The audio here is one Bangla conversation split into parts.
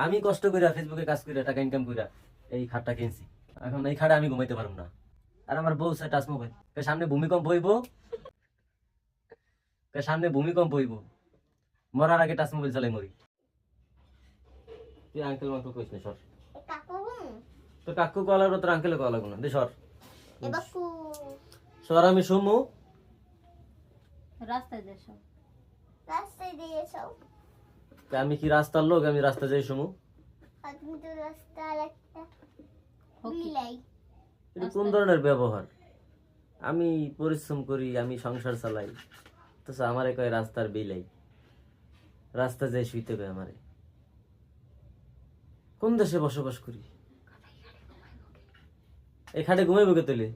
আমি কষ্ট করে ফেসবুকে কাজ করে টাকা ইনকাম করে এই খাটটা কিনছি। এখন এই খাটে আমি ঘুমাইতে পারবো না। আর আমার বউ স্যার টাচ মোবাইল, সামনে ভূমিকম্প হইব, সামনে ভূমিকম্প হইব, মরার আগে টাচ মোবাইল চালাই মরি। তুই আঙ্কেল মাঙ্কেল কইস না, সর। তো কাকু কল লাগলো, তোর আঙ্কেলে কল লাগলো না, দে সর। সর, আমি শুমু রাস্তায় যাও, রাস্তায় দিয়ে এসো। আমি কি রাস্তার লোক? আমি রাস্তা যাই শুমু? আপনি তো রাস্তার একটা বিলাই। এটা কোন ধরনের ব্যবহার? আমি পরিশ্রম করি, আমি সংসার চালাই, তো আমারে কয় রাস্তার বিলাই, রাস্তা যাই শুইতে কয় আমারে। কোন দেশে বসবাস করি? এই খাটে ঘুমাইবো কে তুলে?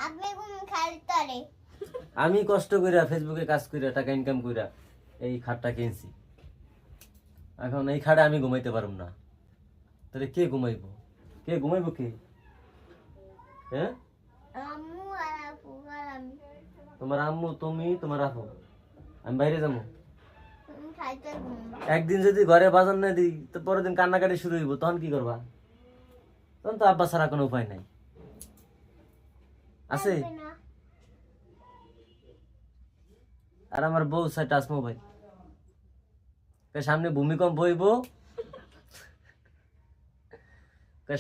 আপনি ঘুম খালি। আমি কষ্ট কইরা ফেসবুকে কাজ কইরা টাকা ইনকাম কইরা এই খাটটা কিনছি। এখন এই খাটে আমি ঘুমাইতে পারবো না, তাহলে কে ঘুমাইবো? কে ঘুমাইবো কে? হ্যাঁ, আম্মু আর আপু আর আমি। তোমার আম্মু, তুমি, তোমার আপু। আমি বাইরে যাবো। তুমি খাইতে ঘুমবা। একদিন যদি ঘরে বাজার না দিই, তো পরের দিন কান্নাকাটি শুরু হইব, তখন কি করবা? তখন তো আব্বা ছাড়া কোনো উপায় নাই আছে। থাকবে না। আর আমার বউ চাই টাচ মোবাইল, সামনে ভূমিকম্প হইব,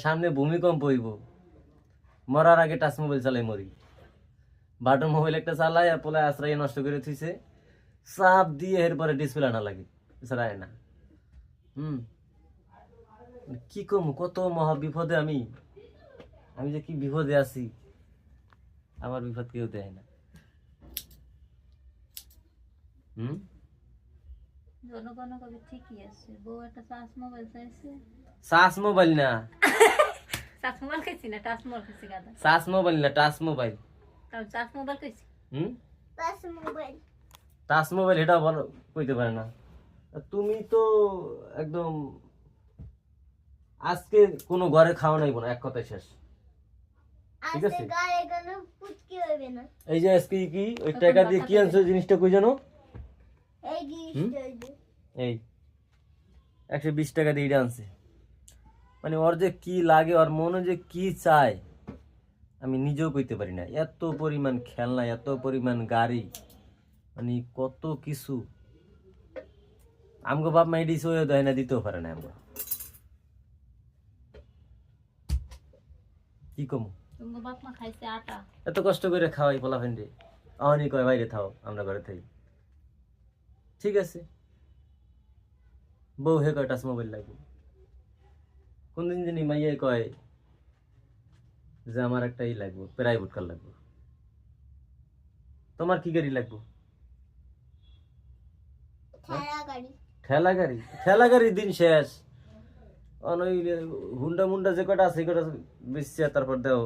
সামনে ভূমিকম্প হইব, মরার আগে টাচ মোবাইল চালাই মরি। বাটন মোবাইল একটা চালাই আর পোলায় আশ্রয় নষ্ট করে থুইছে, চাপ দিয়ে এরপরে ডিসপ্লে আনা লাগে, এছাড়া না। কি কম, কত মহা বিপদে আমি আমি যে কি বিপদে আছি, আমার বিপদ কেউ দেয় না। জনগণ কবে ঠিকই আছে, বউ একটা টাচ মোবাইল চাইছে। সাস মোবাইল না, টাচ মোবাইল খাইছি না, টাচ মোবাইল খাইছি গাদা। সাস মোবাইল না, টাচ মোবাইল। তাও টাচ মোবাইল খাইছি। বাস মোবাইল। টাচ মোবাইল এটা বলো, কইতে পারে না। তুমি তো একদম আজকে কোনো ঘরে খাওয়া নাইব না, এক কথায় শেষ। ঠিক আছে, আজকে গায়ে কোনো পুচকি হইবে না। এই যে আজকে কি ওই টাকা দিয়ে কি আনছো জিনিসটা কই জানো? এই জিনিসটা হইবে। এই 120 টাকা দিয়ে এটা আনছে। মানে ওর যে কি লাগে, ওর মনে যে কি চায় আমি নিজেও কইতে পারি না। এত পরিমাণ খেলনা, এত পরিমাণ গাড়ি, মানে কত কিছু। আমগো বাপ মাই দিছে, ওই দেয় না, দিতেও পারে না। আমরা কি কমু? তোমার বাপ মা খাইছে আটা। এত কষ্ট করে খাওয়াই পোলা ফেন্ডে, অহনি কয় বাইরে থাও, আমরা ঘরে থাই। ঠিক আছে, বউ হে কয় টাচ মোবাইল লাগবে। কোনদিন জানি মাইয়ে কয় যে আমার একটা ই লাগবে, প্রাইভেট কার লাগবে। তোমার কি গাড়ি লাগবে? ঠেলা গাড়ি। ঠেলা গাড়ি? ঠেলা গাড়ির দিন শেষ। ওই হুন্ডা মুন্ডা যে কটা আছে, কটা বেশি, তারপর দাও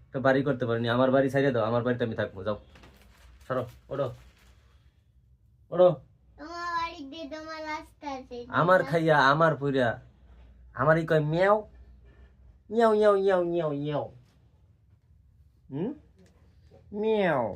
একটা বাড়ি করতে পারিনি। আমার বাড়ি ছাইড়ে দাও, আমার বাড়িতে আমি থাকবো। যাও, সরো, ওঠো, ওঠো। তোমার বাড়িতে তোমার রাস্তা আছে। আমার খাইয়া, আমার পুরা, আমারই কয় মিয়াও মিয়াও মিয়াও মিয়াও মিয়াও মিয়াও। মিয়াও।